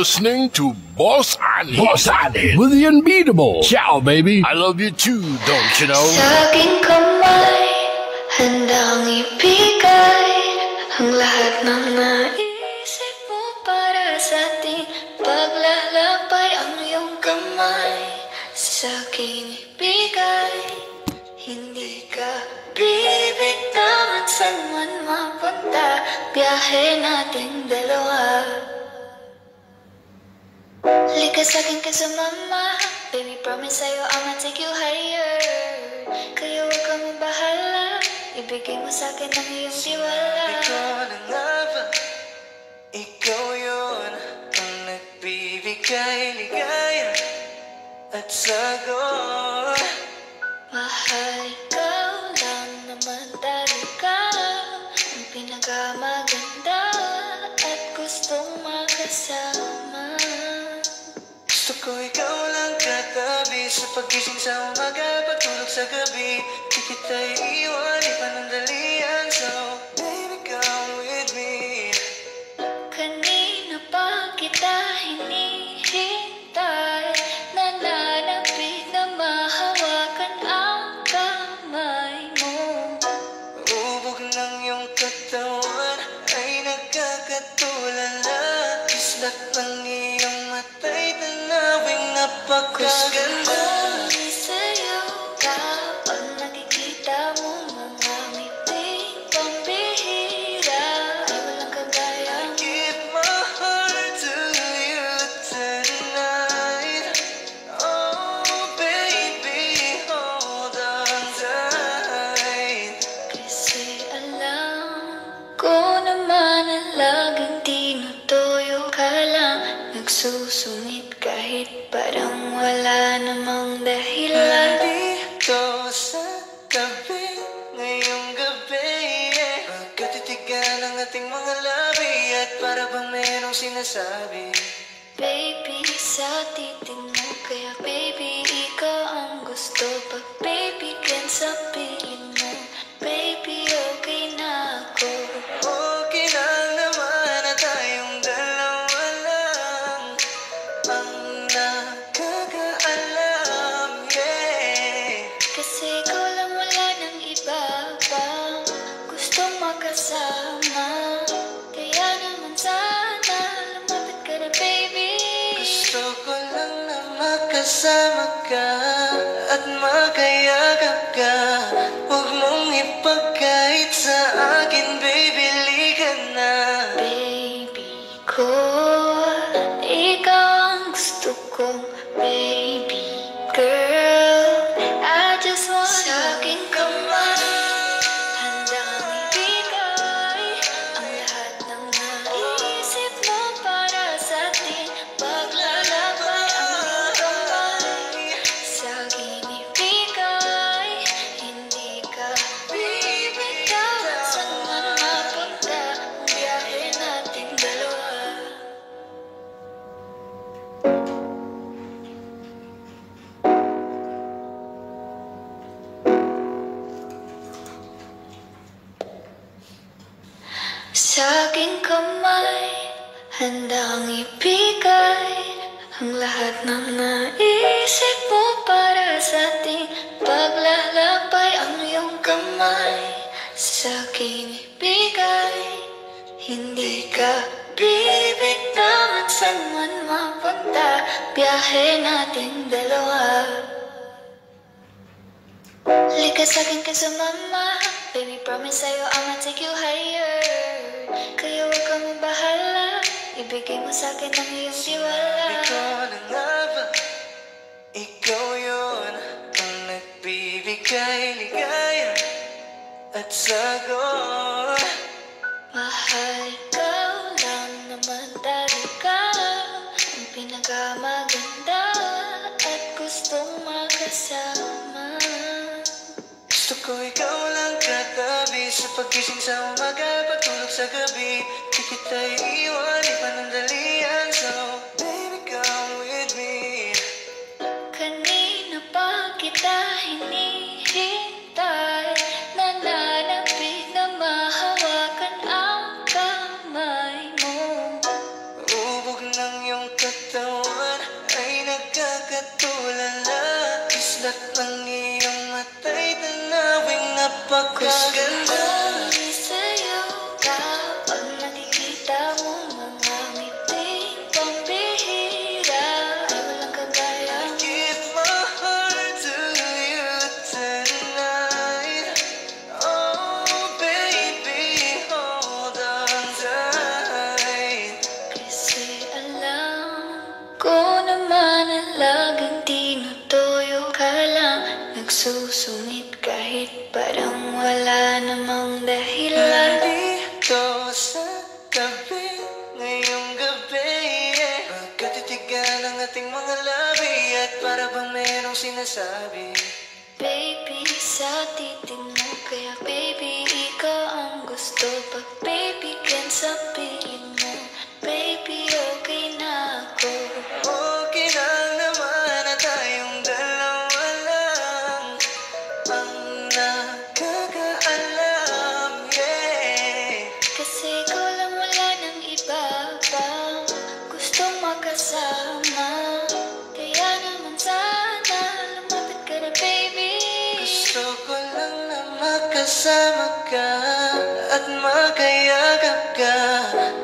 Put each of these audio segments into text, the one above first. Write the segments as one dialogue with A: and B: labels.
A: listening to Boss Ani.
B: Boss Ani with the unbeatable Ciao, baby.
A: I love you too, don't you know?
C: Sa aking kamay, handang ibigay ang lahat ng naisip mo para sa ating paglalakbay. Ang iyong kamay sa aking ibigay, hindi ka bibitawan saan man mapunta. Biyahe natin dalawa. Lika sa'kin ka sumama, baby promise sa'yo I'ma take you higher. Kaya huwag kang mabahala, ibigay mo sa'kin ang iyong tiwala.
D: Ikaw na nga ba? Ikaw yun ang nagbibigay ligaya at sagot.
C: Mahal, ikaw lang naman talaga ang pinakamaganda at gustong makasama.
D: Gusto ko ikaw lang katabi sa pagising sa umaga, pagtulog sa gabi. Di kita iiwan, di panandalian. So, baby, come with me.
C: Kanina pa kita hinihintay, nananapit na mahawakan ang kamay mo.
D: Ubog ng iyong katawan ay nagkakatulala. Kislap ng iyong mata'y tanawing napakaganda.
C: Gusto sa'yo kapag nakikita mo mga ngiti pambihira, ay walang kagaya mo.
D: Give my heart to you tonight. Oh, baby, hold on tight.
C: Kasi alam ko naman na laging tinutuyo ka lang, nagsusungit kahit parang wala namang dahilan.
D: Nandito sa tabi ngayong gabi, magkatitigan ang ating mga labi, at para bang merong sinasabi.
C: Baby, sa titig mo, kaya baby, ikaw ang gusto. Pag baby, can sa piling mo, baby, okay na ako.
D: Okay lang naman na tayong dalawa lang ang nakakaalam, yeah.
C: Kasi ikaw lang, wala nang iba pang gustong makasama. Kaya naman sana lumapit ka na, baby.
D: Gusto ko lang na makasama ka at makayagap ka. Huwag mong ipagkait sa akin, baby, liga na.
C: Baby ko, ikaw ang gusto kong baby girl. I just want sa aking kamay, handang ibigay ang lahat ng naisip mo para sa ating paglalakbay. Ang iyong kamay sa aking ibigay, hindi ka bibitawan saan man mapunta. Ang biyahe natin dalawa. Sa aking kamay, handang ibigay ang lahat ng naisip mo para sa ating paglalakbay. Ang iyong kamay sa aking ibigay, hindi ka bibitawan saan man mapunta. Biyahe natin dalawa. Lika sa'kin ka sumama, baby promise sa'yo I'ma take you higher. Kaya huwag kang mabahala, ibigay mo sa'kin ang iyong tiwala.
D: Ikaw na nga ba? Ikaw yun ang nagbibigay ligaya at sagot.
C: Mahal, ikaw lang naman talaga ang pinakamaganda at gustong makasama.
D: Gusto ko ikaw lang katabi sa pagising sa umaga, pagtulog sa gabi. Di kita iiwan, di panandalian. So, baby, come with me.
C: Kanina pa kita hinihintay, nananapit na mahawakan ang kamay mo.
D: Ubog ng iyong Kislat ng iyong mata'y tanawing napakaganda.
C: Sa'yo ka, pag nakikita mo mga ngiting pambihira, ay walang kagaya.
D: Give my heart to you tonight. Oh baby, hold on tight.
C: Kasi alam ko naman na laging tinutuyo ka lang, nagsusungit kahit parang wala namang dahilan.
D: Nandito sa tabi ngayong gabi, magkatitigan ang ating mga labi, at para bang merong sinasabi.
C: Baby, sa titig mo, kaya baby, ikaw ang gusto. Pag baby, can sa piling mo, baby, okay na ako.
D: Okay lang naman na tayong dalawa lang ang nakakaalam, yeah.
C: Kasi ikaw lang, wala nang iba pang gustong makasama. Kaya naman sana lumapit ka na, baby.
D: Gusto ko lang na makasama ka at makayagap ka.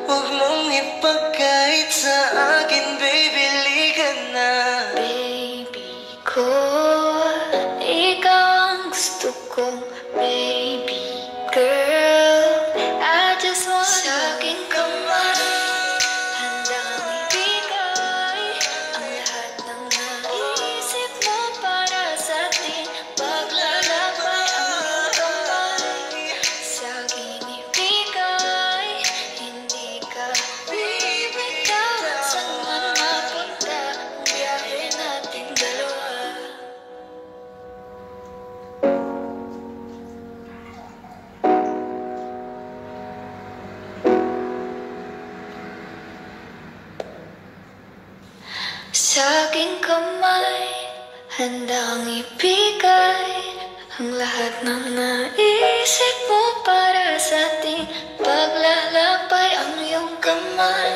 D: Huwag mong ipagkait sa akin, baby, liga na.
C: Baby ko, ikaw ang gusto kong baby girl. I just want sa aking kamay, handang ibigay ang lahat ng naisip mo para sa atin. Paglalakbay ang iyong kamay, sa akin ibigay. Hindi ka bibitawan, saan man mapunta ang biyahe nating dalawa. Sa aking kamay, handang ibigay ang lahat ng naisip mo para sa ating paglalakbay. Ang iyong kamay,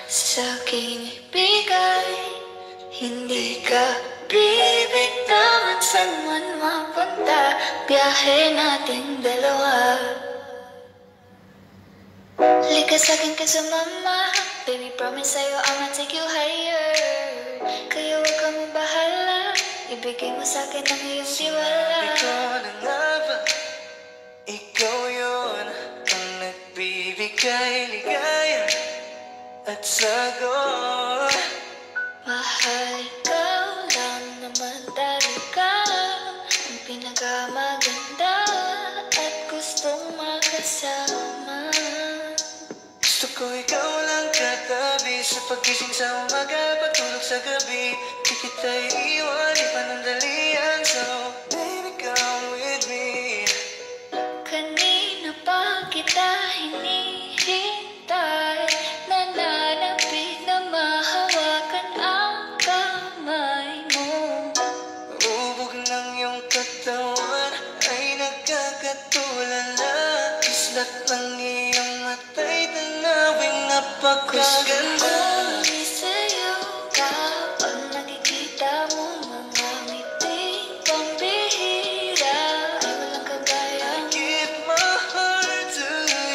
C: sa akin ibigay. Hindi ka bibitawan, saan man mapunta biyahe nating dalawa. Lika sa'kin ka sumama, baby, promise sa'yo I'ma take you higher. Kaya huwag ka mabahala, ibigay mo sa'kin ang iyong tiwala.
D: Ikaw na nga ba? Ikaw yun ang nagbibigay ligaya at sagot.
C: Mahal, ikaw lang naman talaga ang pinakamaganda at gustong makasama.
D: Gusto ko ikaw lang katabi, sa pagising sa umaga, pagtulog sa gabi. Di kita iiwan, di panandalian, so baby, come with me.
C: Kanina pa kita hinihintay, nananapit na mahawakan ang kamay mo.
D: Ubog ng iyong katawan ay nagkakatulala. Kislat ng iyong mata'y tanawing napakaganda.
C: Sa'yo ka, pag nakikita mo mga ngiting pambihira, ay walang kagaya.
D: Give my heart to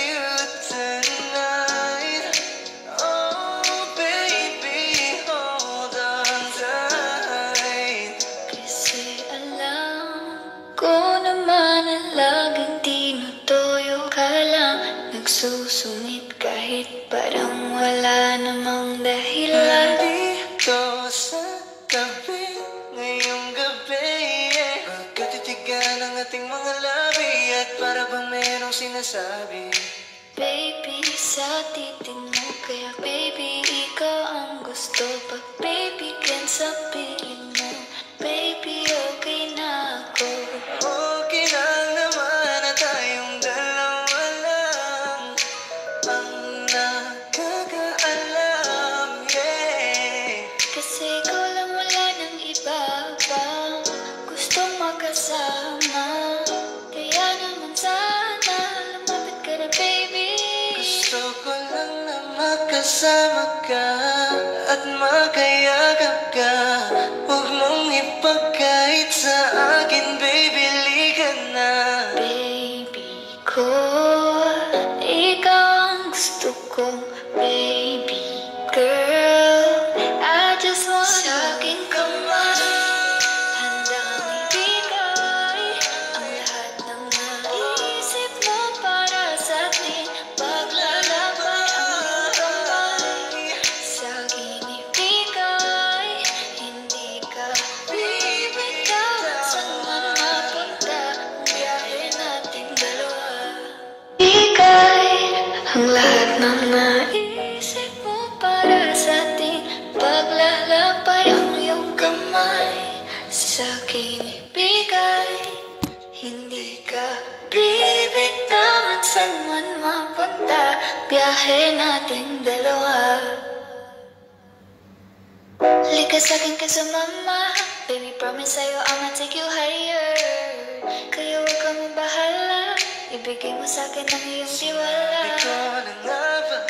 D: you tonight. Oh baby, hold on tight.
C: Kasi alam ko naman na laging tinutuyo ka lang, nagsusungit kahit parang wala namang dahilan.
D: Nandito sa tabi ngayong gabi, magkatitigan ang ating mga labi, at para bang merong sinasabi.
C: Baby, sa titig mo, kaya baby, ikaw ang gusto. Pag baby, can sa piling mo, baby, okay na ako.
D: Okay lang naman na tayong dalawa lang ang nakakaalam, yeah.
C: Kasi ikaw lang, wala nang iba pang gustong makasama. Kaya naman sana lumapit ka na, baby.
D: Gusto ko lang na makasama ka at makayagap ka. Huwag mong ipagkait malapit sa akin, baby, liga na.
C: Baby ko, ikaw ang gusto kong baby girl. I just want sa akin ka man. Handang ibigay ang lahat ng naisip mo para sa atin. Paglalakbay ang iyong kamay. Sa akin ibigay, hindi ka bibitawan. Saan man mapunta ang biyahe nating dalawa. Ibigay ang lahat ng naisip mo para sa atin. Paglalakbay ang iyong kamay. Sa akin ibigay, hindi ka bibitawan. Saan man mapunta biyahe nating dalawa. Lika sa'kin ka sumama, baby, promise sa'yo I'ma take you higher. Kaya huwag kang mabahala, ibigay mo sa'kin ang iyong tiwala.
D: Ikaw na nga ba?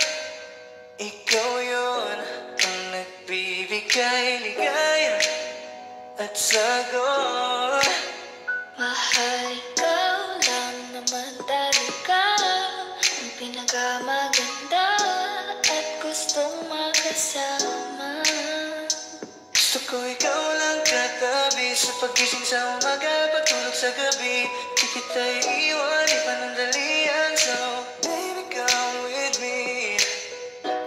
D: Ikaw yun ang nagbibigay ligaya at sagot.
C: Mahal ka lang naman talaga, ang pinakamaganda at gustong makasama.
D: Gusto ko ikaw lang katabi sa pagising sa umaga, pagtulog sa gabi. Di kita iiwan, di panandalian. So, baby, come with me.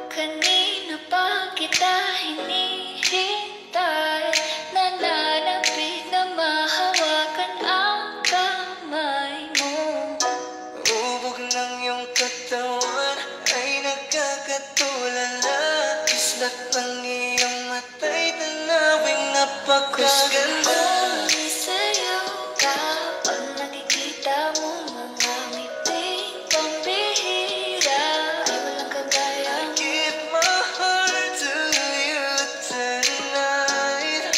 C: Kanina pa kita hinihintay, nananapit na mahawakan ang kamay mo.
D: Ubog ng iyong katawan ay nagkakatulala. Kislap ng iyong mata'y tanawing napakaganda.
C: Kung sa'yo kapag nakikita mo mga miting pambihira, ay walang kagaya mo.
D: Give my heart to you tonight.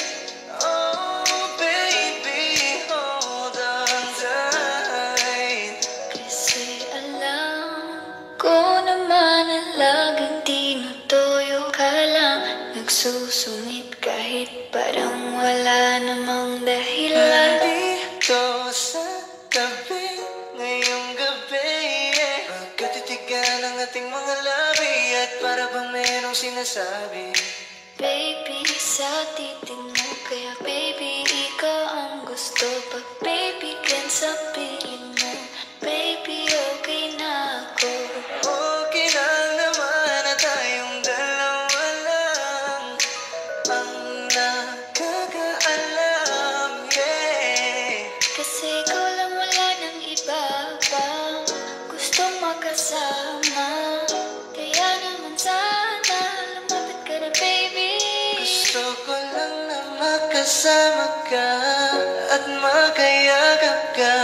D: Oh, baby, hold on tight.
C: Kasi alam ko naman na laging tinutuyo ka lang, nagsusungit kahit parang wala namang dahilan.
D: Nandito sa tabi ngayong gabi, magkatitigan ang ating mga labi at para bang merong sinasabi.
C: Baby, sa titig mo, kaya baby, ikaw ang gusto. Pag baby, can sa piling mo, baby, okay na ako.
D: Okay lang naman na tayong dalawa lang ang nakakaalam, yeah.
C: Kasi ikaw lang, wala nang iba pang gustong makasama. Kaya naman sana lumapit ka na, baby.
D: Gusto ko lang na makasama ka at makayagap ka.